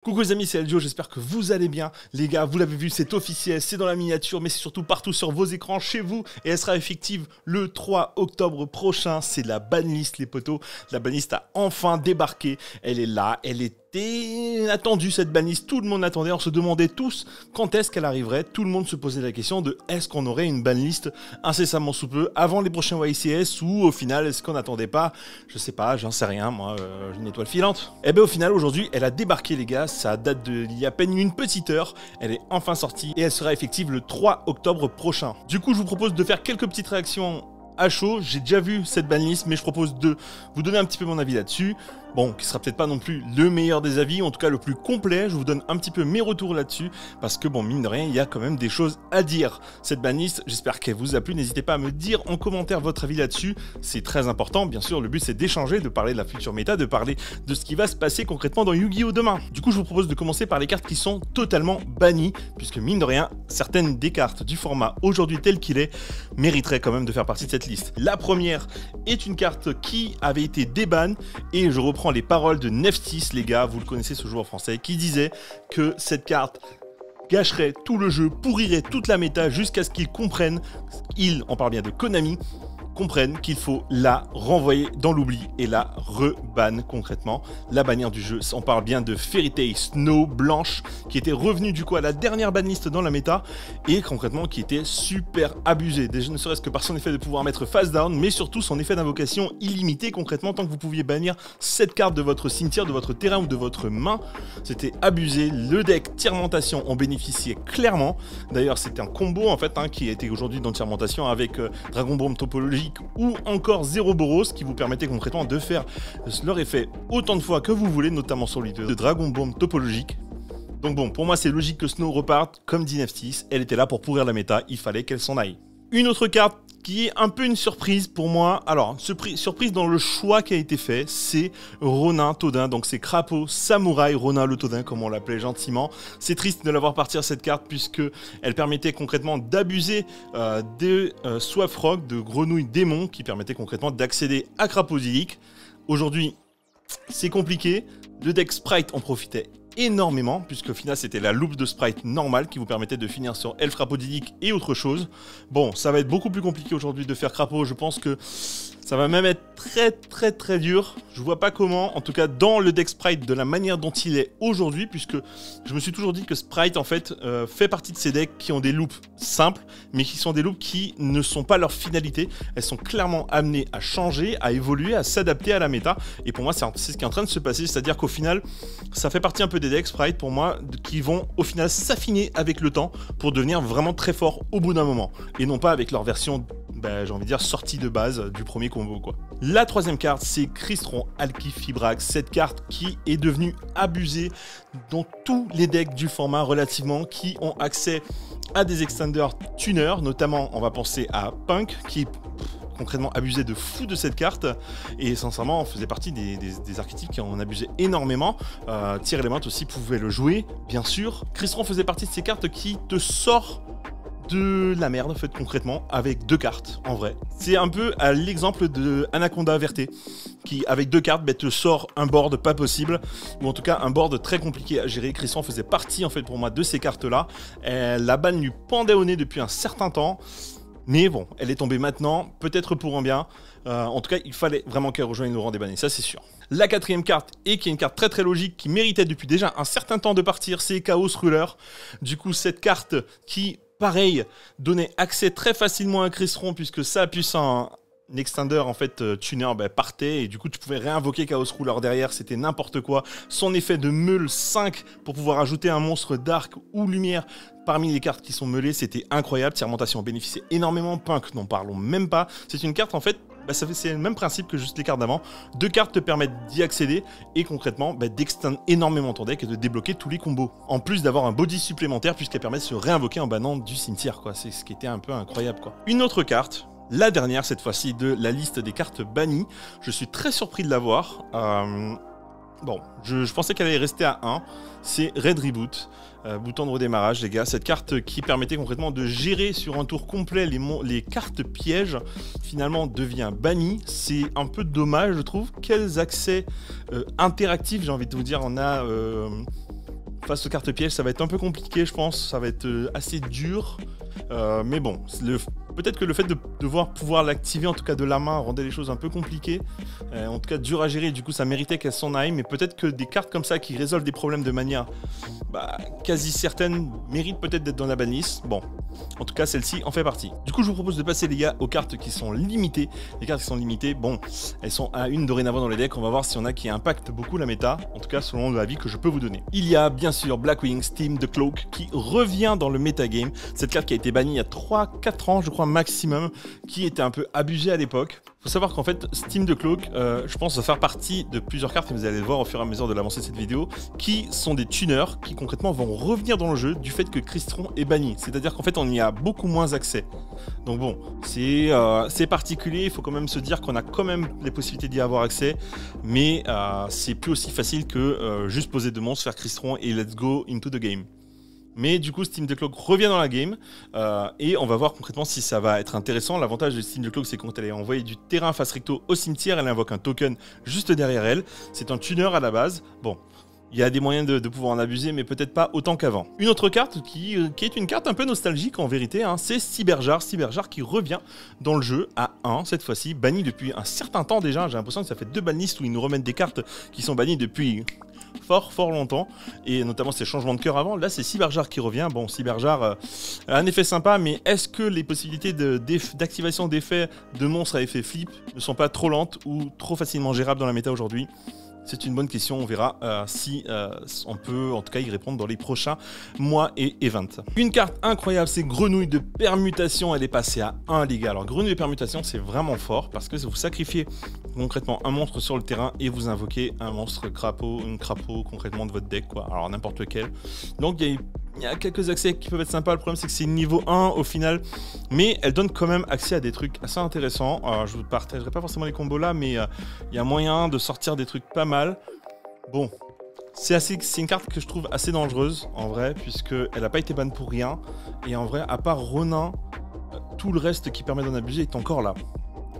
Coucou les amis, c'est Eldio, j'espère que vous allez bien. Les gars, vous l'avez vu, c'est officiel, c'est dans la miniature, mais c'est surtout partout sur vos écrans, chez vous. Et elle sera effective le 3 octobre prochain. C'est la banlist, les potos. La banlist a enfin débarqué. Elle est là, elle était attendue cette banlist. Tout le monde attendait, on se demandait tous quand est-ce qu'elle arriverait. Tout le monde se posait la question de est-ce qu'on aurait une banlist incessamment sous peu avant les prochains YCS ou au final, est-ce qu'on n'attendait pas, je sais pas, j'en sais rien, moi, une étoile filante. Et bien au final, aujourd'hui, elle a débarqué les gars. Ça date d'il y a à peine une petite heure, elle est enfin sortie et elle sera effective le 3 octobre prochain. Du coup, je vous propose de faire quelques petites réactions à chaud. J'ai déjà vu cette banlist, mais je propose de vous donner un petit peu mon avis là-dessus. Bon, qui sera peut-être pas non plus le meilleur des avis, en tout cas le plus complet. Je vous donne un petit peu mes retours là-dessus, parce que bon, mine de rien, il y a quand même des choses à dire. Cette banlist, j'espère qu'elle vous a plu. N'hésitez pas à me dire en commentaire votre avis là-dessus. C'est très important. Bien sûr, le but c'est d'échanger, de parler de la future méta, de parler de ce qui va se passer concrètement dans Yu-Gi-Oh! Demain. Du coup, je vous propose de commencer par les cartes qui sont totalement bannies, puisque mine de rien, certaines des cartes du format aujourd'hui tel qu'il est mériteraient quand même de faire partie de cette liste. La première est une carte qui avait été déban, et je reprends les paroles de Neftis, les gars, vous le connaissez ce joueur français, qui disait que cette carte gâcherait tout le jeu, pourrirait toute la méta jusqu'à ce qu'ils comprennent, on parle bien de Konami, comprennent qu'il faut la renvoyer dans l'oubli et la reban concrètement. La bannière du jeu, on parle bien de Fairy Tail Snow blanche qui était revenue du coup à la dernière banlist dans la méta et concrètement qui était super abusée. Déjà ne serait-ce que par son effet de pouvoir mettre face down, mais surtout son effet d'invocation illimité concrètement tant que vous pouviez bannir cette carte de votre cimetière, de votre terrain ou de votre main. C'était abusé. Le deck Tiermentation en bénéficiait clairement. D'ailleurs c'était un combo en fait qui a été aujourd'hui dans Tiermentation avec Dragon Bomb topologique ou encore Zéro Boros qui vous permettait concrètement de faire leur effet autant de fois que vous voulez, notamment sur l'idée de Dragon Bomb topologique. Donc bon, pour moi c'est logique que Snow reparte, comme dit Neftis, elle était là pour pourrir la méta, il fallait qu'elle s'en aille. Une autre carte qui est un peu une surprise pour moi, alors surprise dans le choix qui a été fait, c'est Ronin Todin, donc c'est Crapaud Samouraï Ronin le Todin comme on l'appelait gentiment. C'est triste de l'avoir partir cette carte puisque elle permettait concrètement d'abuser des Swafrog, de grenouilles démons qui permettaient concrètement d'accéder à Crapaudilic. Aujourd'hui c'est compliqué, le deck Sprite en profitait énormément, puisque au final c'était la loupe de Sprite normale qui vous permettait de finir sur Elf Crapaudilic et autre chose. Bon, ça va être beaucoup plus compliqué aujourd'hui de faire Crapaud, je pense que ça va même être très dur. Je vois pas comment, en tout cas dans le deck Sprite de la manière dont il est aujourd'hui, puisque je me suis toujours dit que Sprite en fait fait partie de ces decks qui ont des loops simples, mais qui sont des loops qui ne sont pas leur finalité. Elles sont clairement amenées à changer, à évoluer, à s'adapter à la méta. Et pour moi c'est ce qui est en train de se passer, c'est-à-dire qu'au final ça fait partie un peu des decks Sprite pour moi qui vont au final s'affiner avec le temps pour devenir vraiment très forts au bout d'un moment. Et non pas avec leur version, j'ai envie de dire, sortie de base du premier combo quoi. La troisième carte c'est Crystron Alquifibrax, cette carte qui est devenue abusée dans tous les decks du format relativement qui ont accès à des extenders tuners, notamment on va penser à Punk qui est concrètement abusé de fou de cette carte et sincèrement on faisait partie des archétypes qui en abusaient énormément. Tier Element aussi pouvait le jouer bien sûr. Crystron faisait partie de ces cartes qui te sort de la merde en fait concrètement avec deux cartes en vrai. C'est un peu à l'exemple de Anaconda Verté qui avec deux cartes te sort un board pas possible ou en tout cas un board très compliqué à gérer. Crystron faisait partie en fait pour moi de ces cartes là. La balle lui pendait au nez depuis un certain temps. Mais bon, elle est tombée maintenant, peut-être pour un bien. En tout cas, il fallait vraiment qu'elle rejoigne le rang des bannés, ça c'est sûr. La quatrième carte, et qui est une carte très logique, qui méritait depuis déjà un certain temps de partir, c'est Chaos Ruler. Du coup, cette carte qui, pareil, donnait accès très facilement à Crystron, puisque ça appuie sur un extender en fait tuner partait et du coup tu pouvais réinvoquer Chaos Ruler derrière, c'était n'importe quoi. Son effet de meule 5 pour pouvoir ajouter un monstre dark ou lumière parmi les cartes qui sont meulées, c'était incroyable. Tiermentation bénéficiait énormément, Punk n'en parlons même pas. C'est une carte en fait, c'est le même principe que juste les cartes d'avant. Deux cartes te permettent d'y accéder et concrètement d'extendre énormément ton deck et de débloquer tous les combos. En plus d'avoir un body supplémentaire puisqu'elle permet de se réinvoquer en bannant du cimetière quoi. C'est ce qui était un peu incroyable quoi. Une autre carte, la dernière cette fois-ci de la liste des cartes bannies, je suis très surpris de l'avoir. Bon, je pensais qu'elle allait rester à 1, c'est Red Reboot, bouton de redémarrage les gars, cette carte qui permettait concrètement de gérer sur un tour complet les cartes pièges, finalement devient bannie, c'est un peu dommage je trouve. Quels accès interactifs, j'ai envie de vous dire, on a face aux cartes pièges, ça va être un peu compliqué, je pense. Ça va être assez dur. Mais bon, peut-être que le fait de devoir pouvoir l'activer, en tout cas de la main, rendait les choses un peu compliquées. En tout cas, dur à gérer. Du coup, ça méritait qu'elle s'en aille. Mais peut-être que des cartes comme ça qui résolvent des problèmes de manière quasi certaine méritent peut-être d'être dans la banlist. Bon, en tout cas, celle-ci en fait partie. Du coup, je vous propose de passer, les gars, aux cartes qui sont limitées. Les cartes qui sont limitées, bon, elles sont à une dorénavant dans les decks. On va voir s'il y en a qui impactent beaucoup la méta. En tout cas, selon l'avis que je peux vous donner. Il y a bien sûr Blackwing, Steam the Cloak, qui revient dans le metagame. Cette carte qui a été bannie il y a 3-4 ans, je crois, maximum, qui était un peu abusée à l'époque. Faut savoir qu'en fait, Steam the Cloak, je pense, va faire partie de plusieurs cartes, et vous allez le voir au fur et à mesure de l'avancée de cette vidéo, qui sont des tuners qui concrètement vont revenir dans le jeu du fait que Crystron est banni. C'est-à-dire qu'en fait, on y a beaucoup moins accès. Donc bon, c'est particulier, il faut quand même se dire qu'on a quand même les possibilités d'y avoir accès, mais c'est plus aussi facile que juste poser 2 monstres, faire Crystron et let's go into the game. Mais du coup, Steam the Cloak revient dans la game et on va voir concrètement si ça va être intéressant. L'avantage de Steam the Cloak, c'est quand elle est envoyée du terrain face recto au cimetière, elle invoque un token juste derrière elle. C'est un tuner à la base. Bon, il y a des moyens de pouvoir en abuser, mais peut-être pas autant qu'avant. Une autre carte qui est une carte un peu nostalgique en vérité, hein, c'est Cyberjar. Cyberjar qui revient dans le jeu à 1, cette fois-ci, banni depuis un certain temps déjà. J'ai l'impression que ça fait 2 banlists où ils nous remettent des cartes qui sont bannies depuis fort longtemps, et notamment ces changements de cœur avant. Là, c'est Cyberjar qui revient. Bon, Cyberjar a un effet sympa, mais est-ce que les possibilités d'activation d'effets de monstres à effet flip ne sont pas trop lentes ou trop facilement gérables dans la méta aujourd'hui? C'est une bonne question, on verra si on peut en tout cas y répondre dans les prochains mois et events. Une carte incroyable, c'est Grenouille de permutation, elle est passée à 1 les gars. Alors Grenouille de permutation, c'est vraiment fort parce que vous sacrifiez concrètement un monstre sur le terrain et vous invoquez un monstre crapaud, une crapaud concrètement de votre deck, quoi. Alors n'importe lequel. Donc il y a quelques accès qui peuvent être sympas. Le problème, c'est que c'est niveau 1 au final, mais elle donne quand même accès à des trucs assez intéressants. Je vous partagerai pas forcément les combos là, mais il y a moyen de sortir des trucs pas mal. Bon, c'est une carte que je trouve assez dangereuse en vrai, puisque elle n'a pas été ban pour rien. Et en vrai, à part Ronin, tout le reste qui permet d'en abuser est encore là.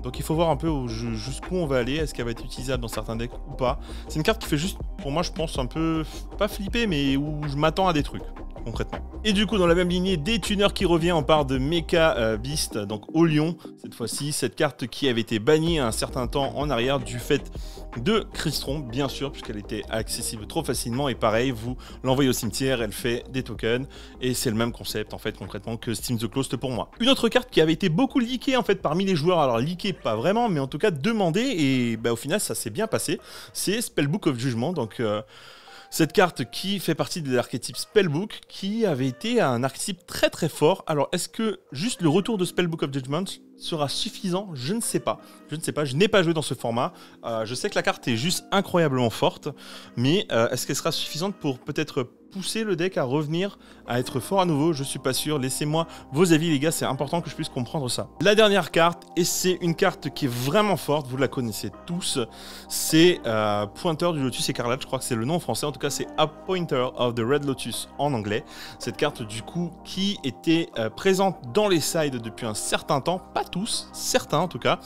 Donc il faut voir un peu jusqu'où on va aller, est-ce qu'elle va être utilisable dans certains decks ou pas. C'est une carte qui fait juste, pour moi je pense, un peu, pas flipper, mais où je m'attends à des trucs, concrètement. Et du coup, dans la même lignée, des tuners qui revient, on part de Mecha Beast, donc au lion, cette fois-ci, cette carte qui avait été bannie un certain temps en arrière du fait de Crystron, bien sûr, puisqu'elle était accessible trop facilement, et pareil, vous l'envoyez au cimetière, elle fait des tokens, et c'est le même concept, en fait, concrètement, que Steam the Closed pour moi. Une autre carte qui avait été beaucoup leakée, en fait, parmi les joueurs, alors leakée, pas vraiment, mais en tout cas demandée, et au final, ça s'est bien passé, c'est Spellbook of Judgment, donc... cette carte qui fait partie de l'archétype Spellbook, qui avait été un archétype très fort. Alors, est-ce que juste le retour de Spellbook of Judgment sera suffisant? Je ne sais pas. Je n'ai pas joué dans ce format. Je sais que la carte est juste incroyablement forte, mais est-ce qu'elle sera suffisante pour peut-être pousser le deck à revenir, à être fort à nouveau? Je suis pas sûr. Laissez-moi vos avis, les gars, c'est important que je puisse comprendre ça. La dernière carte, et c'est une carte qui est vraiment forte, vous la connaissez tous, c'est Pointeur du Lotus Écarlate, je crois que c'est le nom en français, en tout cas c'est Appointer of the Red Lotus en anglais. Cette carte du coup qui était présente dans les sides depuis un certain temps, pas tous, certains en tout cas.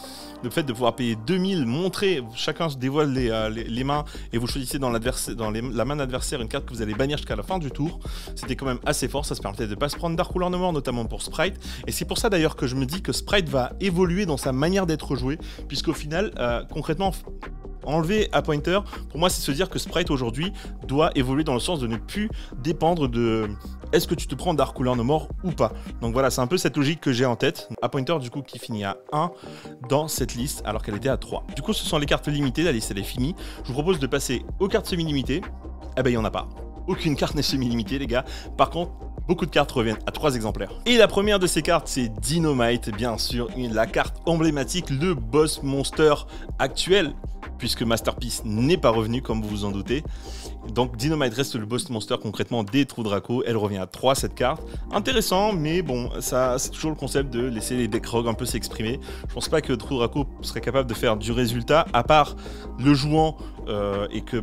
Le fait de pouvoir payer 2000, montrer, chacun se dévoile les mains et vous choisissez dans la main adversaire une carte que vous allez bannir jusqu'à la fin du tour. C'était quand même assez fort, ça se permettait de ne pas se prendre Dark Ruler No More, notamment pour Sprite. Et c'est pour ça d'ailleurs que je me dis que Sprite va évoluer dans sa manière d'être joué, puisqu'au final, concrètement, enlever Appointer, pour moi c'est se dire que Sprite aujourd'hui doit évoluer dans le sens de ne plus dépendre de est-ce que tu te prends Dark Ruler No More ou pas. Donc voilà, c'est un peu cette logique que j'ai en tête. Appointer du coup qui finit à 1 dans cette liste alors qu'elle était à 3. Du coup ce sont les cartes limitées, la liste elle est finie. Je vous propose de passer aux cartes semi-limitées. Eh ben il n'y en a pas. Aucune carte n'est semi-limitée les gars. Par contre, beaucoup de cartes reviennent à 3 exemplaires. Et la première de ces cartes, c'est Dynamite, bien sûr, la carte emblématique, le boss monster actuel, puisque Masterpiece n'est pas revenu, comme vous vous en doutez. Donc Dynamite reste le boss monster concrètement des True Draco. Elle revient à 3 cette carte. Intéressant, mais bon, ça c'est toujours le concept de laisser les decks rogues un peu s'exprimer. Je pense pas que True Draco serait capable de faire du résultat, à part le jouant et que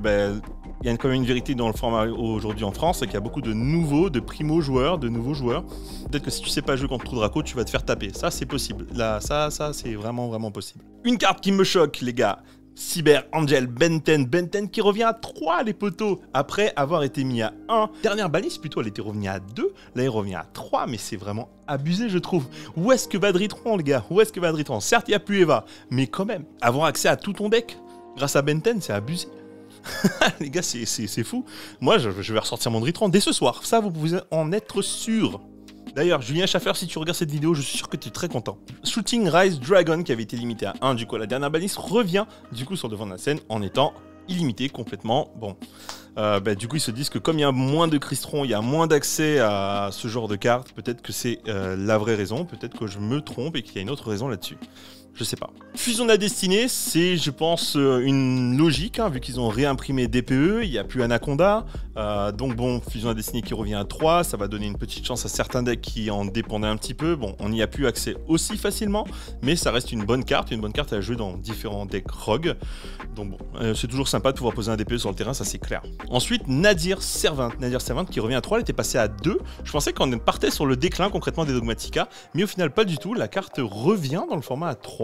il y a quand même une vérité dans le format aujourd'hui en France, c'est qu'il y a beaucoup de nouveaux, de primo-joueurs, de nouveaux joueurs. Peut-être que si tu sais pas jouer contre True Draco, tu vas te faire taper. Ça, c'est possible. Là, ça c'est vraiment possible. Une carte qui me choque, les gars. Cyber Angel Benten. Benten qui revient à 3 les potos après avoir été mis à 1. Dernière banlist plutôt, elle était revenue à 2. Là elle revient à 3 mais c'est vraiment abusé je trouve. Où est-ce que va Dritron les gars? Où est-ce que va Dritron? Certes il n'y a plus Eva, mais quand même, avoir accès à tout ton deck grâce à Benten c'est abusé. Les gars c'est fou. Moi je vais ressortir mon Dritron dès ce soir, ça vous pouvez en être sûr. D'ailleurs, Julien Schaffer, si tu regardes cette vidéo, je suis sûr que tu es très content. Shooting Rise Dragon, qui avait été limité à 1, du coup, la dernière banlist revient du coup sur le devant de la scène en étant illimité complètement. Bon, du coup, ils se disent que comme il y a moins de Crystron, il y a moins d'accès à ce genre de cartes, peut-être que c'est la vraie raison, peut-être que je me trompe et qu'il y a une autre raison là-dessus. Je sais pas. Fusion de la destinée, c'est, je pense, une logique, hein, vu qu'ils ont réimprimé DPE, il n'y a plus Anaconda. Donc bon, Fusion de la destinée qui revient à 3, ça va donner une petite chance à certains decks qui en dépendaient un petit peu. Bon, on n'y a plus accès aussi facilement, mais ça reste une bonne carte à jouer dans différents decks Rogue. Donc bon, c'est toujours sympa de pouvoir poser un DPE sur le terrain, ça c'est clair. Ensuite, Nadir Servant. Nadir Servant qui revient à 3, elle était passée à 2. Je pensais qu'on partait sur le déclin concrètement des Dogmatika, mais au final pas du tout, la carte revient dans le format à 3.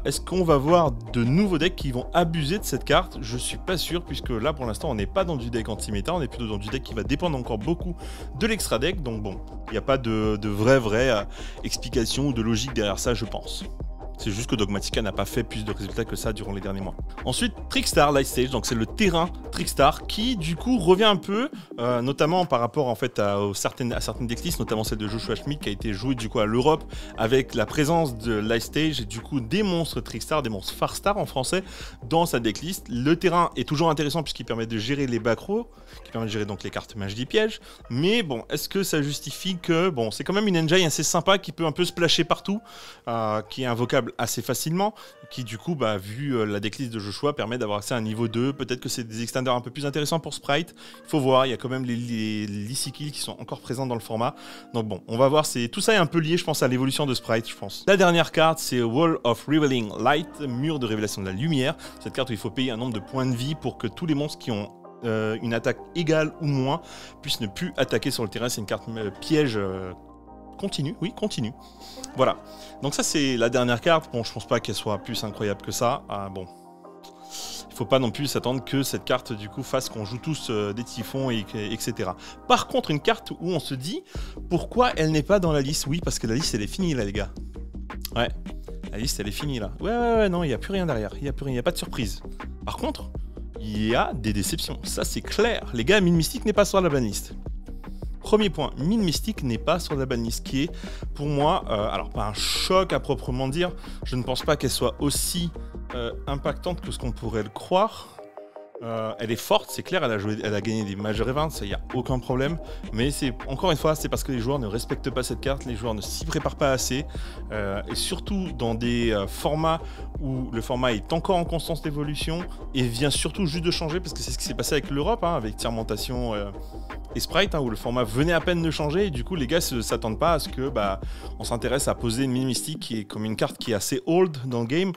Est-ce qu'on va voir de nouveaux decks qui vont abuser de cette carte? Je suis pas sûr, puisque là pour l'instant on n'est pas dans du deck anti-méta, on est plutôt dans du deck qui va dépendre encore beaucoup de l'extra deck, donc bon, il n'y a pas de vraie explication ou de logique derrière ça je pense. C'est juste que Dogmatika n'a pas fait plus de résultats que ça durant les derniers mois. Ensuite, Trickstar Light Stage, donc c'est le terrain Trickstar qui du coup revient un peu, notamment par rapport en fait à certaines decklists, notamment celle de Joshua Schmidt qui a été jouée du coup à l'Europe avec la présence de Light Stage et du coup des monstres Trickstar, des monstres Farstar en français dans sa decklist. Le terrain est toujours intéressant puisqu'il permet de gérer les backrows, qui permet de gérer donc les cartes magie piège. Mais bon, est-ce que ça justifie que bon, c'est quand même une engine assez sympa qui peut un peu splasher partout, qui est invocable assez facilement, qui du coup, vu la decklist de Joshua, permet d'avoir accès à un niveau 2. Peut-être que c'est des extenders un peu plus intéressants pour Sprite. Il faut voir, il y a quand même les Lissy Kills qui sont encore présents dans le format. Donc bon, on va voir, tout ça est un peu lié, je pense, à l'évolution de Sprite, je pense. La dernière carte, c'est Wall of Revealing Light, mur de révélation de la lumière. Cette carte où il faut payer un nombre de points de vie pour que tous les monstres qui ont une attaque égale ou moins puissent ne plus attaquer sur le terrain. C'est une carte piège continue, oui, continue. Voilà, donc ça c'est la dernière carte. Bon, je pense pas qu'elle soit plus incroyable que ça. Bon, il faut pas non plus s'attendre que cette carte du coup fasse qu'on joue tous des typhons, etc. Par contre, une carte où on se dit pourquoi elle n'est pas dans la liste. Oui, parce que la liste elle est finie là les gars. Ouais, la liste elle est finie là. Ouais, non, il n'y a plus rien derrière, il n'y a plus rien, il n'y a pas de surprise. Par contre, il y a des déceptions, ça c'est clair. Les gars, Mine Mystique n'est pas sur la banlist. Premier point, Mine Mystique n'est pas sur la banlist, qui est pour moi, alors pas un choc à proprement dire, je ne pense pas qu'elle soit aussi impactante que ce qu'on pourrait le croire. Elle est forte, c'est clair, elle a gagné des Major Events, ça y a aucun problème, mais c'est encore une fois, c'est parce que les joueurs ne respectent pas cette carte, les joueurs ne s'y préparent pas assez, et surtout dans des formats où le format est encore en constance d'évolution et vient surtout juste de changer, parce que c'est ce qui s'est passé avec l'Europe, hein, avec Tiermentation et Sprite, hein, où le format venait à peine de changer, et du coup les gars ne s'attendent pas à ce que on s'intéresse à poser une Mine Mystique qui est comme une carte qui est assez old dans le game,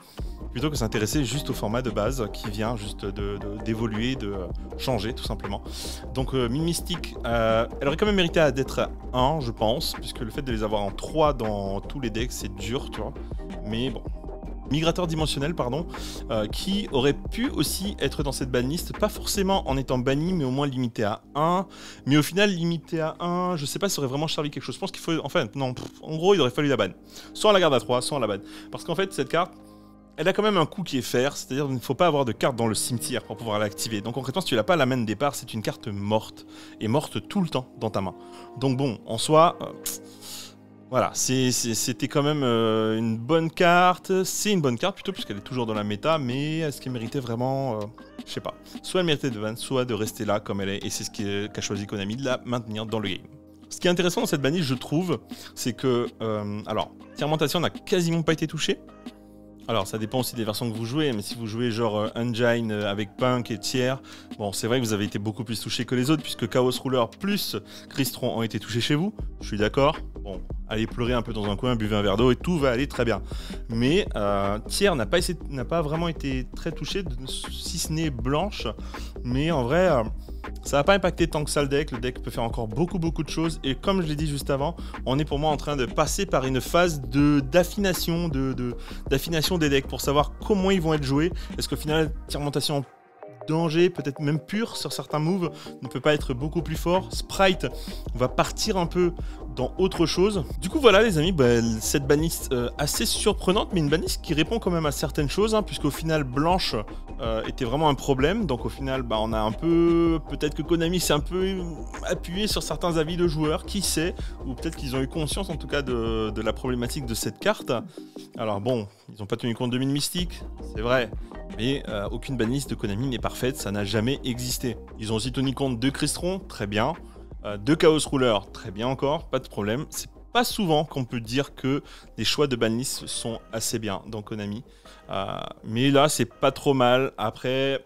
plutôt que s'intéresser juste au format de base qui vient juste d'évoluer, de changer tout simplement. Donc Mine Mystique, elle aurait quand même mérité d'être à 1 je pense, puisque le fait de les avoir en 3 dans tous les decks c'est dur, tu vois. Mais bon. Migrateur dimensionnel, pardon, qui aurait pu aussi être dans cette banlist, pas forcément en étant banni, mais au moins limité à 1. Mais au final, limité à 1, je sais pas si ça aurait vraiment servi quelque chose. Je pense qu'il faut, enfin, non, en gros, il aurait fallu la ban. Soit on la garde à 3, soit on la ban. Parce qu'en fait, cette carte, elle a quand même un coût qui est fair, c'est-à-dire qu'il ne faut pas avoir de carte dans le cimetière pour pouvoir l'activer. Donc concrètement, si tu l'as pas à la main de départ, c'est une carte morte. Et morte tout le temps dans ta main. Donc bon, en soi... voilà, c'était quand même une bonne carte. C'est une bonne carte plutôt puisqu'elle est toujours dans la méta, mais est-ce qu'elle méritait vraiment je sais pas. Soit elle méritait de ban, soit de rester là comme elle est, et c'est ce qu'a choisi Konami, de la maintenir dans le game. Ce qui est intéressant dans cette banlist, je trouve, c'est que... alors, Tiermentation n'a quasiment pas été touchée. Alors ça dépend aussi des versions que vous jouez, mais si vous jouez genre Engine avec Punk et Tier, bon c'est vrai que vous avez été beaucoup plus touché que les autres, puisque Chaos Ruler plus Crystron ont été touchés chez vous, je suis d'accord. Bon, allez pleurer un peu dans un coin, buvez un verre d'eau et tout va aller très bien. Mais Tier n'a pas vraiment été très touché, si ce n'est Blanche, mais en vrai... Ça va pas impacter tant que ça le deck peut faire encore beaucoup de choses, et comme je l'ai dit juste avant, on est pour moi en train de passer par une phase d'affination d'affination des decks pour savoir comment ils vont être joués. Est-ce qu'au final, Tiramentation danger, peut-être même pur sur certains moves, ne peut pas être beaucoup plus fort. Sprite va partir un peu dans autre chose. Du coup voilà les amis, cette banlist assez surprenante, mais une banlist qui répond quand même à certaines choses, hein, puisqu'au final blanche était vraiment un problème. Donc au final on a un peu, peut-être que Konami s'est un peu appuyé sur certains avis de joueurs, qui sait, ou peut-être qu'ils ont eu conscience en tout cas de la problématique de cette carte. Alors bon, ils n'ont pas tenu compte de mine mystique, c'est vrai, mais aucune banlist de Konami n'est parfaite, ça n'a jamais existé. Ils ont aussi tenu compte de Crystron, très bien, de Chaos Ruler, très bien encore, pas de problème. C'est pas souvent qu'on peut dire que les choix de banlist sont assez bien dans Konami, mais là c'est pas trop mal. Après,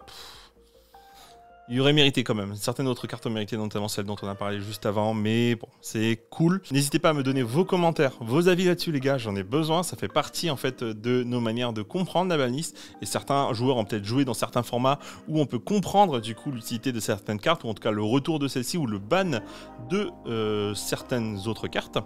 il aurait mérité quand même. Certaines autres cartes ont mérité, notamment celle dont on a parlé juste avant, mais bon, c'est cool. N'hésitez pas à me donner vos commentaires, vos avis là-dessus les gars, j'en ai besoin, ça fait partie en fait de nos manières de comprendre la banlist, et certains joueurs ont peut-être joué dans certains formats où on peut comprendre du coup l'utilité de certaines cartes, ou en tout cas le retour de celle-ci, ou le ban de certaines autres cartes.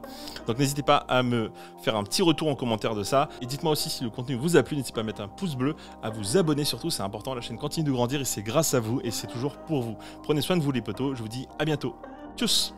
Donc n'hésitez pas à me faire un petit retour en commentaire de ça, et dites-moi aussi si le contenu vous a plu, n'hésitez pas à mettre un pouce bleu, à vous abonner surtout, c'est important, la chaîne continue de grandir, et c'est grâce à vous, et c'est toujours pour vous. Prenez soin de vous les potos, je vous dis à bientôt. Tchuss.